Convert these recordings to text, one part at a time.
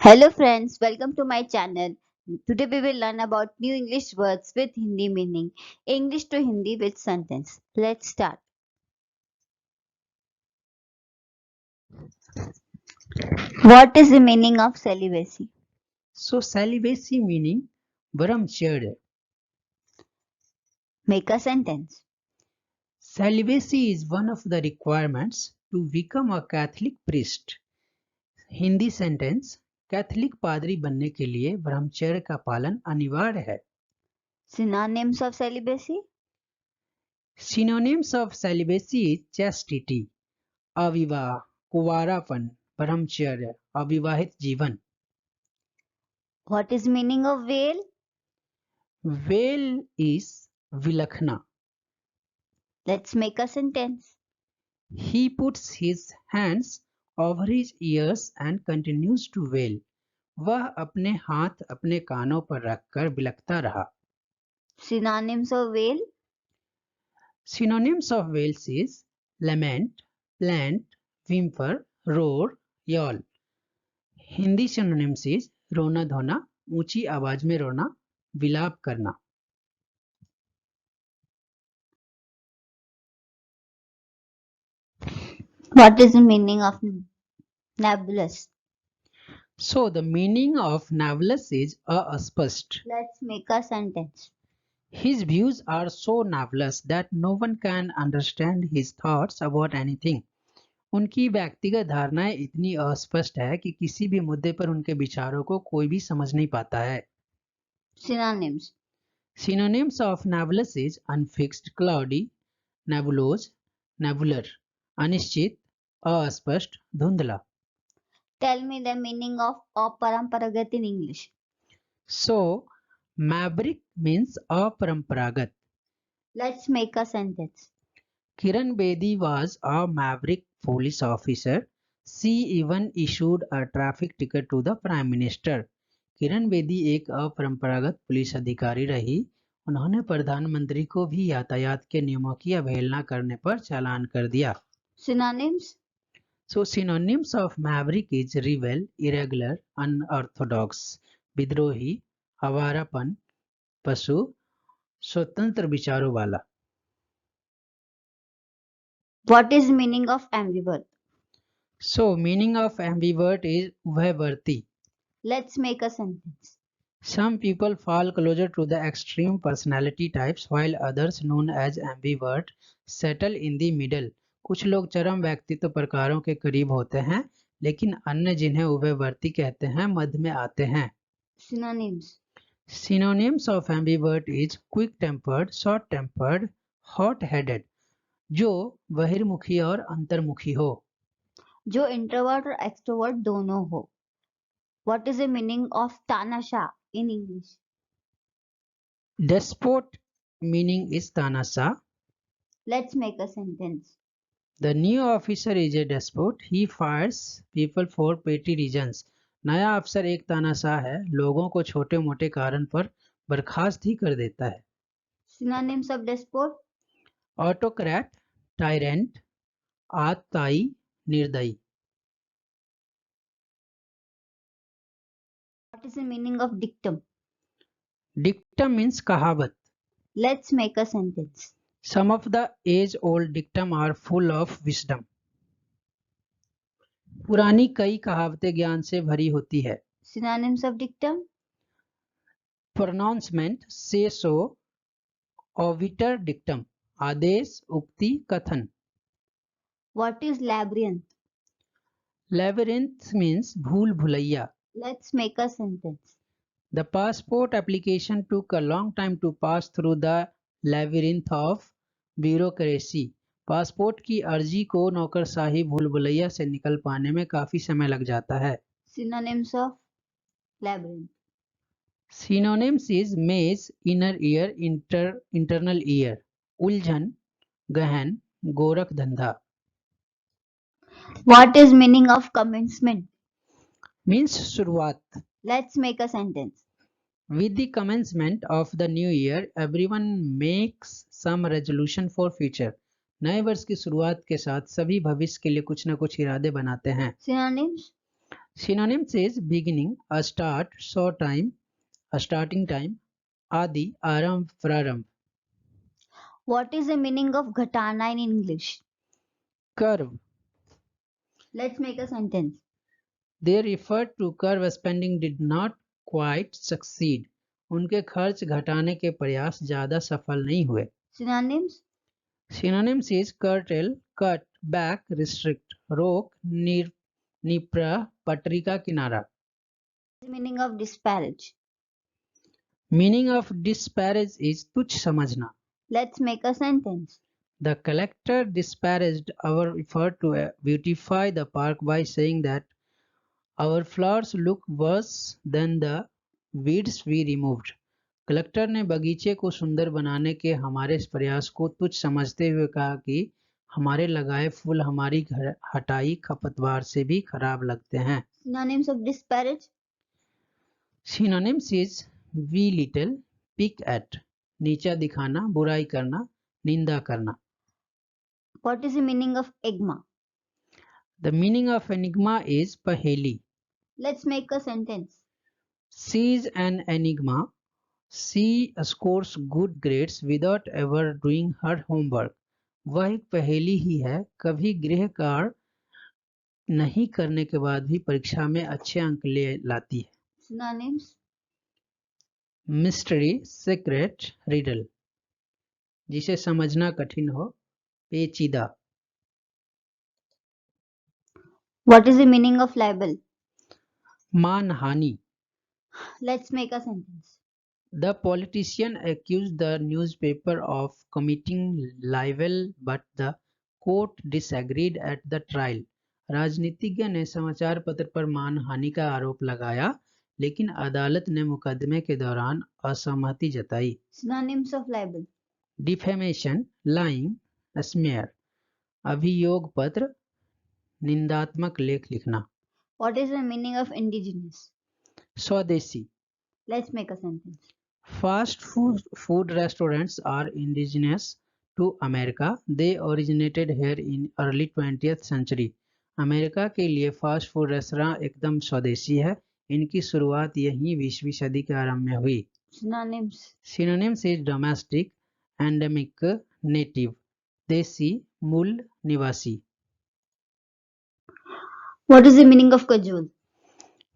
Hello friends, welcome to my channel. Today we will learn about new English words with Hindi meaning. English to Hindi with sentence. Let's start. What is the meaning of celibacy? So celibacy meaning brahmacharya. Make a sentence. Celibacy is one of the requirements to become a Catholic priest. Hindi sentence Catholic पादरी बनने के लिए ब्रह्मचर्य का पालन अनिवार्य है. Synonyms of celibacy? Synonyms of celibacy is chastity, अविवाह, कुंवारापन, ब्रह्मचर्य, अविवाहित जीवन. What is meaning of veil? Veil is विलखना. Let's make a sentence. He puts his hands over his ears and continues to wail. वह अपने हाथ अपने कानों पर रखकर बिलखता रहा. Synonyms of veil? Synonyms of wails is lament, plaint, whimper, roar, yawl. Hindi synonyms is रोना धोना, ऊंची आवाज में रोना, विलाप करना. What is the meaning of nebulous? So the meaning of nebulous is अस्पष्ट. Let's make a sentence. His views are so nebulous that no one can understand his thoughts about anything. उनकी व्यक्तिगत धारणाएं इतनी अस्पष्ट है कि किसी भी मुद्दे पर उनके विचारों को कोई भी समझ नहीं पाता है. Synonyms. Synonyms of nebulous is unfixed, cloudy, nebulose, nebular, अनिश्चित, अस्पष्ट, धुंधला. Tell me the meaning of अपरंपरागत in English. So, maverick means अपरंपरागत. Let's make a sentence. Kiran Bedi was a maverick police officer. She even issued a traffic ticket to the Prime Minister. Kiran Bedi एक अपरंपरागत police अधिकारी रही. उन्होंने प्रधानमंत्री को भी यातायात के नियमों की अवहेलना करने पर चालान कर दिया. Synonyms. So synonyms of maverick is rebel, irregular, unorthodox, विद्रोही, आवारापन, पशु, स्वतंत्र विचारों वाला. What is meaning of ambivert? So meaning of ambivert is उभयवर्ती. Let's make a sentence. Some people fall closer to the extreme personality types while others known as ambivert settle in the middle. कुछ लोग चरम व्यक्तित्व प्रकारों के करीब होते हैं लेकिन अन्य जिन्हें उभयवर्ती कहते हैं मध्य में आते हैं. Synonyms. Synonyms of ambivert is quick tempered, short tempered, hot headed. जो बहिर्मुखी और अंतर्मुखी हो. जो इंट्रोवर्ट और एक्सट्रोवर्ट दोनों हो. What is the meaning of तानाशाह in English? Despot meaning is तानाशाह. Let's make a sentence. The new officer is a despot. He fires people for petty reasons. नया अफसर एक तानाशाह है, लोगों को छोटे मोटे कारण पर बर्खास्त ही कर देता है. Synonyms of despot. Autocrat, tyrant, आतताई, निर्दयी. What is the meaning of dictum? Dictum means कहावत. Let's make a sentence. Some of the age-old dictum are full of wisdom. पुरानी कई कहावतें ज्ञान से भरी होती है. Synonyms of dictum. Pronouncement, say so, obiter dictum, आदेश, उक्ति, कथन. What is labyrinth? Labyrinth means भूल Bhulaiyaa. Let's make a sentence. The passport application took a long time to pass through the labyrinth of bureaucracy. Passport की अर्जी को नौकरशाही भूल भुलैया से निकल पाने में काफी समय लग जाता है. Synonyms of labyrinth. Synonyms is maze, inner ear, internal ear, उलझन, गहन, गोरख धंधा. What is meaning of commencement? Means शुरुआत. Let's make a sentence. With the commencement of the new year, everyone makes some resolution for future. नए वर्ष की शुरुआत के साथ सभी भविष्य के लिए कुछ न कुछ इरादे बनाते हैं. Synonyms. Synonym says beginning, a start, so time, a starting time, Adi, Aram, Praram. What is the meaning of ghatana in English? Curve. Let's make a sentence. They referred to curve spending did not quite succeed. उनके खर्च घटाने के प्रयास ज्यादा सफल नहीं हुए. Synonyms? Synonyms is curtail, cut, back, restrict, रोक, निप्रा, पटरी का किनारा. The meaning of disparage. Meaning of disparage is तुच्छ समझना. Let's make a sentence. The collector disparaged our effort to beautify the park by saying that our flowers look worse than the weeds we removed. Collector ने बगीचे को सुंदर बनाने के हमारे इस प्रयास को तुच्छ समझते हुए कहा कि हमारे लगाए फूल हमारी हटाई खपतवार से भी खराब लगते हैं. Synonyms of disparage? Synonyms is belittle, pick at, नीचा दिखाना, बुराई करना, निंदा करना. What is the meaning of enigma? The meaning of enigma is paheli. Let's make a sentence. She is an enigma. She scores good grades without ever doing her homework. वह एक पहेली ही है, कभी गृह कार्य नहीं करने के बाद भी परीक्षा में अच्छे अंक ले लाती है. Synonyms? मिस्ट्री, सीक्रेट, रिडल, जिसे समझना कठिन हो, पेचीदा. What is the meaning of libel? मानहानि. Let's make a sentence. The politician accused the newspaper of committing libel, but the court disagreed at the trial. राजनीतिज्ञ ने समाचार पत्र पर मानहानि का आरोप लगाया, लेकिन अदालत ने मुकदमे के दौरान असहमति जताई. Synonyms of libel. Defamation, lying, smear, अभियोग पत्र, निंदात्मक लेख लिखना. What is the meaning of indigenous? स्वदेशी. Let's make a sentence. Fast food restaurants are indigenous to America. They originated here in early 20th century. America के लिए fast food restaurant एकदम स्वदेशी है. इनकी शुरुआत यहीं 20वीं सदी के आरंभ में हुई. Synonyms. Synonyms is domestic, endemic, native, देसी, मूल, निवासी. What is the meaning of cajole?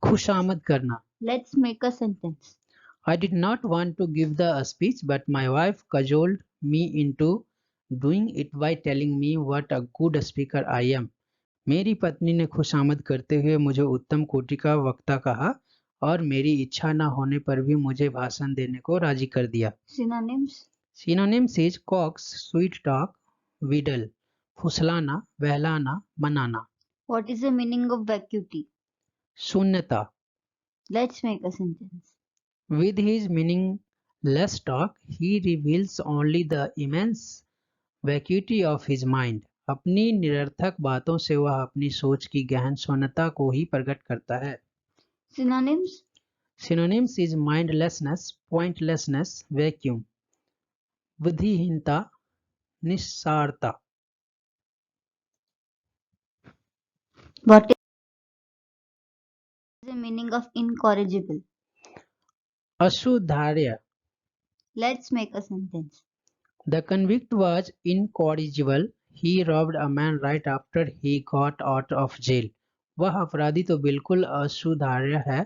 खुशामद करना. Let's make a sentence. I did not want to give the speech, but my wife cajoled me into doing it by telling me what a good speaker I am. मेरी पत्नी ने खुशामद करते हुए मुझे उत्तम कोटि का वक्ता कहा और मेरी इच्छा न होने पर भी मुझे भाषण देने को राजी कर दिया. Synonyms. Synonyms is coax, sweet talk, wheedle, फुसलाना, बहलाना, मनाना. What is the meaning of vacuity? शून्यता. Let's make a sentence. With his meaningless talk, he reveals only the immense vacuity of his mind. अपनी निरर्थक बातों से वह अपनी सोच की गहन शून्यता को ही प्रकट करता है. Synonyms. Synonyms is mindlessness, pointlessness, vacuum, बुद्धिहीनता, निस्सारता. What is the meaning of incorrigible? असुधार्य. Let's make a sentence. The convict was incorrigible. He robbed a man right after he got out of jail. वह अपराधी तो बिल्कुल असुधार्य है.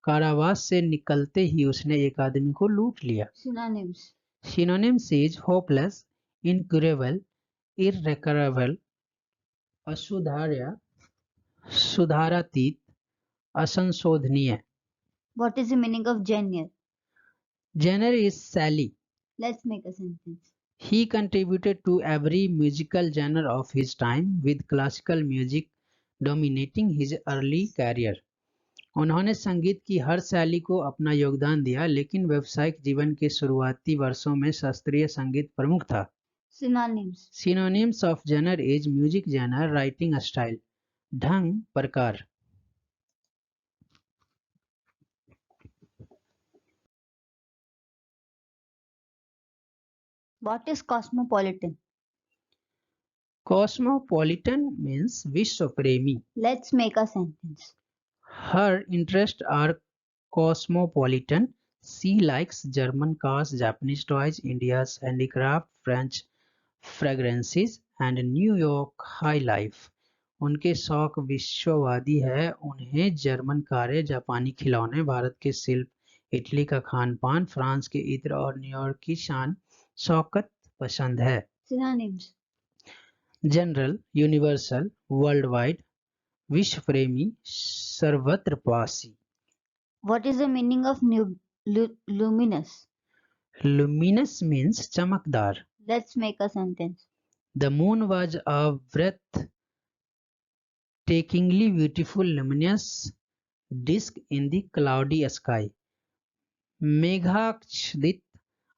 कारावास से निकलते ही उसने एक आदमी को लूट लिया. Synonyms. Synonyms is hopeless, incurable, irrecoverable, असुधार्य, सुधारातीत, असंशोधनीय. What is the meaning of genre? Genre is Sally. Let's make a sentence. He contributed to every musical genre of his time, with classical music dominating his early career. उन्होंने संगीत की हर शैली को अपना योगदान दिया, लेकिन व्यावसायिक जीवन के शुरुआती वर्षों में शास्त्रीय संगीत प्रमुख था. Synonyms. Synonyms of genre is music genre, writing style, ढंग, प्रकार. What is cosmopolitan? Cosmopolitan means विश्व प्रेमी. Let's make a sentence. Her interests are cosmopolitan. She likes German cars, Japanese toys, India's handicraft, French fragrances and New York high life. उनके शौक विश्ववादी है। उन्हें German कारें, जापानी खिलौने, भारत के शिल्प, इटली का खान पान, फ्रांस के इत्र और न्यूयॉर्क की शान शौकत पसंद है। Synonyms. General, universal, world wide, विश्व प्रेमी, सर्वत्रपासी। What is the meaning of luminous? Luminous means चमकदार। Let's make a sentence. The moon was a breathtakingly beautiful luminous disk in the cloudy sky. मेघाच्छादित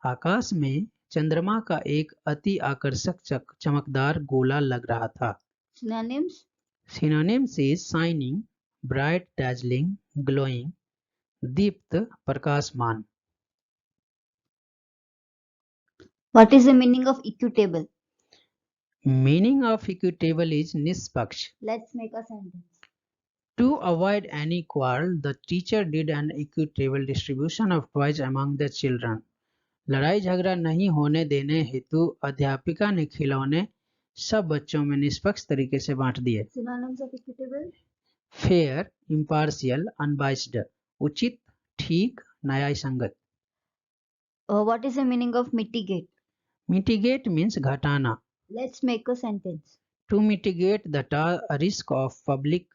आकाश में चंद्रमा का एक अति आकर्षक चमकदार गोला लग रहा था। Synonyms. Synonyms is shining, bright, dazzling, glowing, दीप्त, प्रकाशमान। What is the meaning of equitable? Meaning of equitable is निष्पक्ष। Let's make a sentence. To avoid any quarrel, the teacher did an equitable distribution of toys among the children. लड़ाई झगड़ा नहीं होने देने हेतु अध्यापिका ने खिलौने सब बच्चों में निष्पक्ष तरीके से बांट दिए। Synonyms of equitable. Fair, impartial, unbiased, उचित, ठीक, न्याय संगत। What is the meaning of mitigate? Mitigate means घटाना। Let's make a sentence. To mitigate the risk of public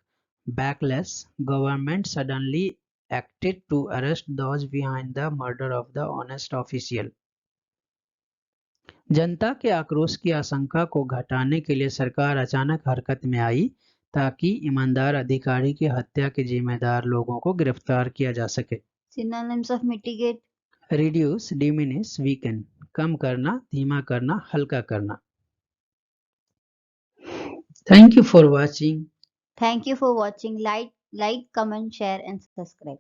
backlash, government suddenly acted to arrest those behind the murder of the honest official. जनता के आक्रोश की आशंका को घटाने के लिए सरकार अचानक हरकत में आई ताकि ईमानदार अधिकारी की हत्या के जिम्मेदार लोगों को गिरफ्तार किया जा सके। Synonyms of mitigate. Reduce, diminish, weaken, कम करना, धीमा करना, हल्का करना। Thank you for watching. Thank you for watching. Like, comment, share, and subscribe.